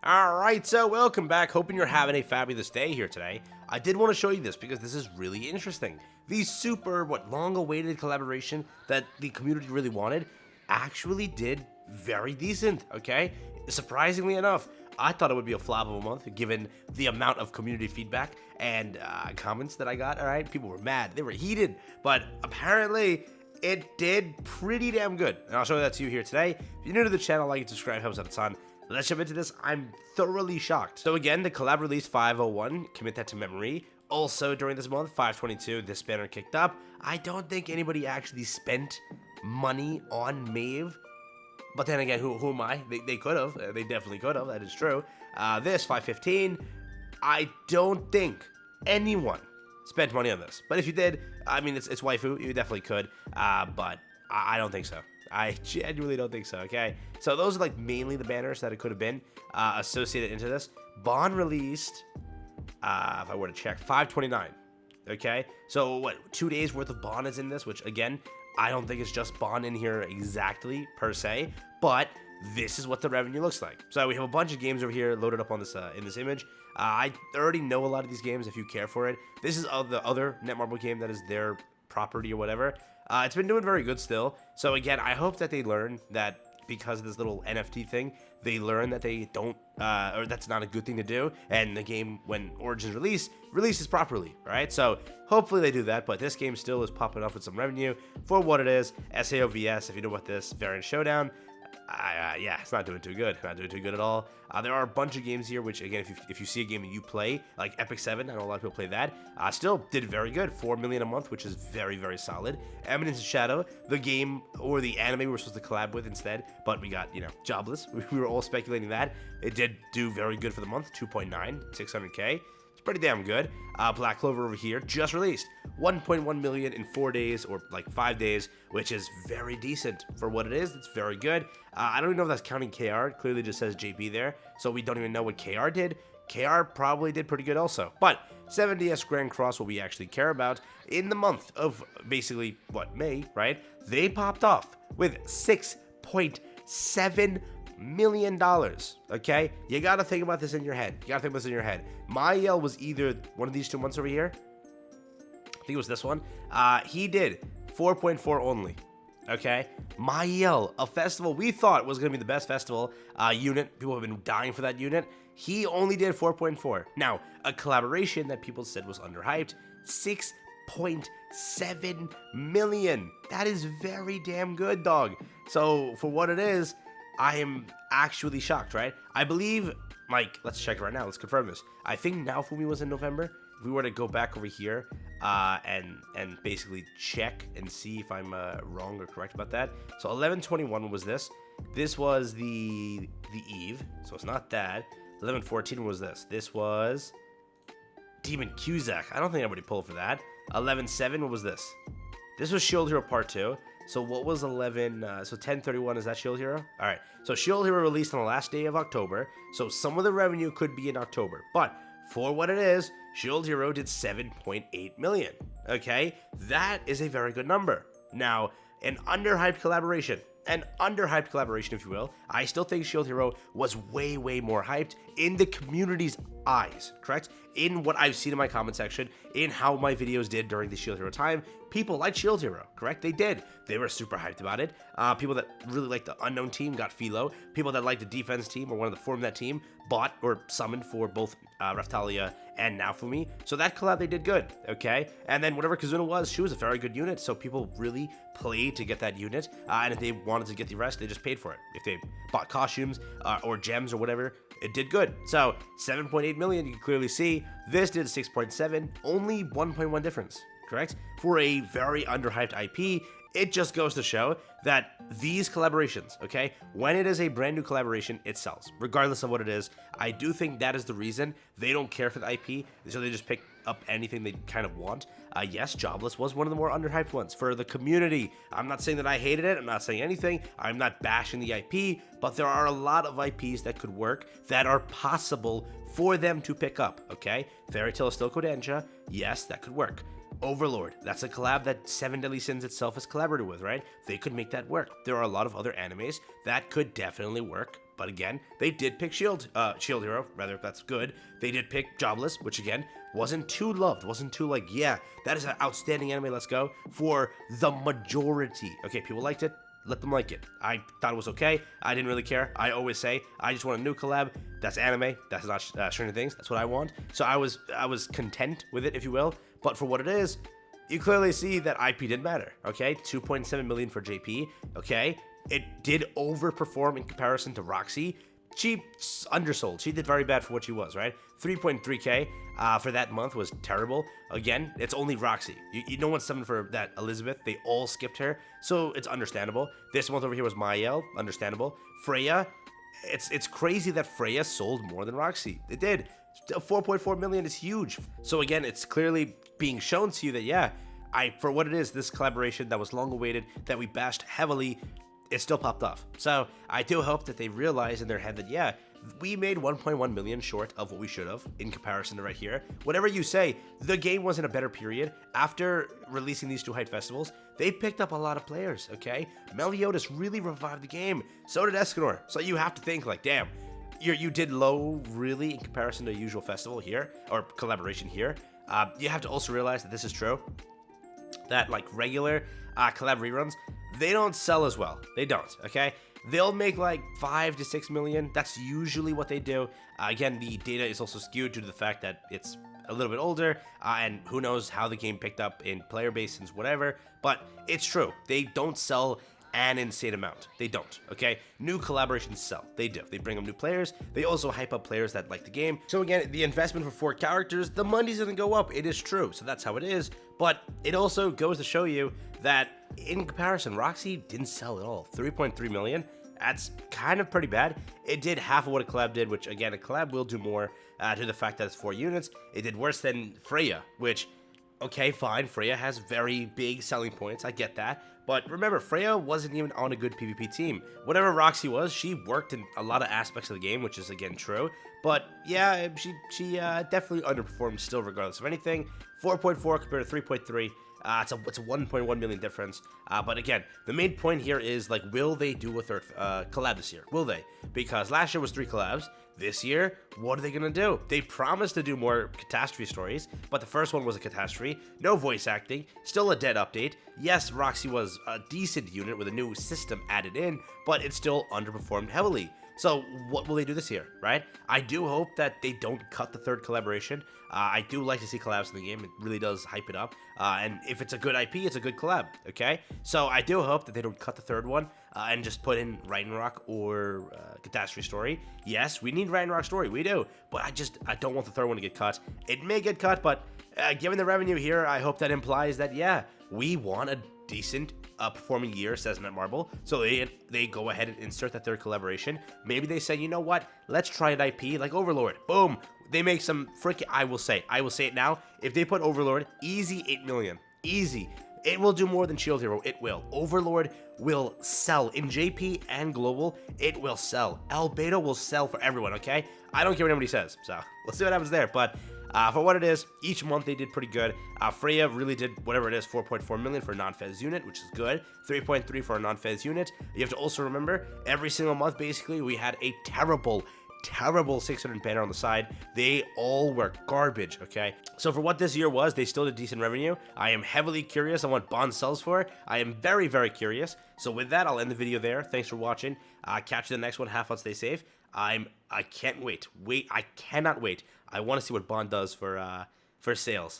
Alright, so welcome back. Hoping you're having a fabulous day here today. I did want to show you this because this is really interesting. The super, long-awaited collaboration that the community really wanted actually did very decent, okay? Surprisingly enough, I thought it would be a flop of a month given the amount of community feedback and comments that I got, alright? People were mad, they were heated, but apparently it did pretty damn good. And I'll show that to you here today. If you're new to the channel, like and subscribe, helps out a ton. Let's jump into this. I'm thoroughly shocked. So again, the collab release 501, commit that to memory. Also during this month, 522, this banner kicked up. I don't think anybody actually spent money on Maeve. But then again, who am I? They could have. They definitely could have. That is true. This, 515, I don't think anyone spent money on this. But if you did, I mean, it's waifu. You definitely could. But I don't think so. I genuinely don't think so, okay? So those are like mainly the banners that it could have been associated into this. Bond released, if I were to check, 529, okay? So what, 2 days worth of Bond is in this, which again, I don't think it's just Bond in here exactly, per se, but this is what the revenue looks like. So we have a bunch of games over here loaded up on this in this image. I already know a lot of these games if you care for it. This is the other NETMARBLE game that is their property or whatever. It's been doing very good still. So again, I hope that they learn that because of this little NFT thing, they learn that they don't, or that's not a good thing to do. And the game, when Origins releases properly, right? So hopefully they do that. But this game still is popping off with some revenue for what it is. SAOVS, if you know what this, Variant Showdown. Yeah, it's not doing too good. Not doing too good at all. There are a bunch of games here, which again, if you see a game that you play, like Epic 7, I know a lot of people play that, still did very good. 4 million a month, which is very, very solid. Eminence of Shadow, the game or the anime we were supposed to collab with instead, but we got, Jobless. We were all speculating that. It did do very good for the month, 2.9, 600K. Pretty damn good. Black Clover over here just released 1.1 million in 4 days or like 5 days, which is very decent for what it is. It's very good. I don't even know if that's counting KR. It clearly just says JP there, so we don't even know what KR did. KR probably did pretty good also. But 7DS Grand Cross, what we actually care about, in the month of basically, May, right? They popped off with $6.7 million, okay? You gotta think about this in your head. Mael was either one of these 2 months over here. I think it was this one. He did 4.4 only, okay? Mael, a festival we thought was gonna be the best festival unit. People have been dying for that unit. He only did 4.4. Now, a collaboration that people said was underhyped, 6.7 million. That is very damn good, dog. So for what it is, I am actually shocked, right? I believe, let's check it right now. Let's confirm this. I think Naofumi was in November. If we were to go back over here and basically check and see if I'm wrong or correct about that. So 11/21 was this. This was the Eve, so it's not that. 11/14 was this. This was Demon Cusack. I don't think anybody pulled for that. 11/7, what was this? This was Shield Hero Part 2. So what was 10/31, is that Shield Hero? All right, so Shield Hero released on the last day of October, so some of the revenue could be in October, but for what it is, Shield Hero did 7.8 million, okay? That is a very good number. Now, an underhyped collaboration, if you will. I still think Shield Hero was way, way more hyped in the community's eyes, correct? In what I've seen in my comment section, in how my videos did during the Shield Hero time, people liked Shield Hero, correct? They did. They were super hyped about it. People that really liked the Unknown team got Philo. People that liked the defense team or wanted to form that team bought or summoned for both Raphtalia and Naofumi. So that collab, they did good, okay? And then whatever Kazuna was, she was a very good unit, so people really played to get that unit, and if they wanted to get the rest, they just paid for it. If they bought costumes or gems or whatever, it did good. So 7.8 million, you can clearly see. This did 6.7, only 1.1 difference, correct? For a very underhyped IP, it just goes to show that these collaborations, okay, when it is a brand new collaboration, it sells, regardless of what it is. I do think that is the reason they don't care for the IP, so they just pick up anything they kind of want. Yes, Jobless was one of the more underhyped ones for the community. I'm not saying that I hated it. I'm not saying anything. I'm not bashing the IP, but there are a lot of IPs that could work that are possible for them to pick up, okay? Fairy Tail still Kodansha, yes, that could work. Overlord, that's a collab that Seven Deadly Sins itself has collaborated with, right? They could make that work. There are a lot of other animes that could definitely work But again, they did pick Shield Hero, rather, that's good. They did pick Jobless, which again, wasn't too loved, wasn't too like, yeah, that is an outstanding anime, let's go, for the majority. Okay, people liked it, let them like it. I thought it was okay, I didn't really care. I always say, I just want a new collab, that's anime, that's not Stranger Things, that's what I want. So I was content with it, if you will, but for what it is, you clearly see that IP didn't matter, okay? 2.7 million for JP, okay? It did overperform in comparison to Roxy. She undersold. She did very bad for what she was, right? 3.3k for that month was terrible. Again, it's only Roxy. No one summoned for that Elizabeth. They all skipped her, so it's understandable. This month over here was Mael, understandable. Freya, it's crazy that Freya sold more than Roxy. It did. 4.4 million is huge. So again, it's clearly being shown to you that, yeah, for what it is, this collaboration that was long awaited, that we bashed heavily, it still popped off. So I do hope that they realize in their head that, yeah, we made 1.1 million short of what we should have in comparison to right here. Whatever you say, the game was in a better period. After releasing these two hype festivals, they picked up a lot of players, okay? Meliodas really revived the game. So did Escanor. So you have to think like, damn, you did low really in comparison to a usual festival here, or collaboration here. You have to also realize that this is true, that like regular collab reruns, they don't sell as well. They don't, okay? They'll make like 5 to 6 million. That's usually what they do. Again, the data is also skewed due to the fact that it's a little bit older, and who knows how the game picked up in player base and whatever, but it's true. They don't sell an insane amount. They don't, okay? New collaborations sell. They do. They bring up new players. They also hype up players that like the game. So again, the investment for 4 characters, the money's gonna go up. It is true. So that's how it is. But it also goes to show you that in comparison, Roxy didn't sell at all. 3.3 million. That's kind of pretty bad. It did half of what a collab did, which again, a collab will do more to the fact that it's 4 units. It did worse than Freya, which, okay, fine. Freya has very big selling points. I get that. But remember, Freya wasn't even on a good PvP team. Whatever Roxy was, she worked in a lot of aspects of the game, which is, again, true. But, yeah, she definitely underperformed still, regardless of anything. 4.4 compared to 3.3. It's a 1.1 million difference. But again, the main point here is, like, will they do a third collab this year? Will they? Because last year was 3 collabs. This year, what are they gonna do? They promised to do more catastrophe stories, but the first one was a catastrophe. No voice acting, still a dead update. Yes, Roxy was a decent unit with a new system added in, but it still underperformed heavily. So what will they do this year, right? I do hope that they don't cut the third collaboration. I do like to see collabs in the game. It really does hype it up. And if it's a good IP, it's a good collab, okay? So I do hope that they don't cut the third one and just put in Ragnarok or Catastrophe Story. Yes, we need Ragnarok Story, we do. But I don't want the third one to get cut. It may get cut, but given the revenue here, I hope that implies that, yeah, we want a decent performing year, says NETMARBLE. So they go ahead and insert that third collaboration. Maybe they say, you know what? Let's try an IP like Overlord. Boom. They make some freaking, I will say it now. If they put Overlord, easy 8 million. Easy. It will do more than Shield Hero. It will. Overlord will sell. In JP and Global, it will sell. Albedo will sell for everyone, okay? I don't care what anybody says. So we'll see what happens there. But for what it is, each month they did pretty good. Freya really did whatever it is, 4.4 million for a non-fez unit, which is good. 3.3 for a non-fez unit. You have to also remember, every single month, basically, we had a terrible 600 banner on the side. They all were garbage, okay? So for what this year was, they still did decent revenue. I am heavily curious on what Bond sells for. I am very, very curious. So with that, I'll end the video there. Thanks for watching. Catch you in the next one. Have fun, stay safe. I can't wait. I cannot wait. I want to see what Bond does for sales.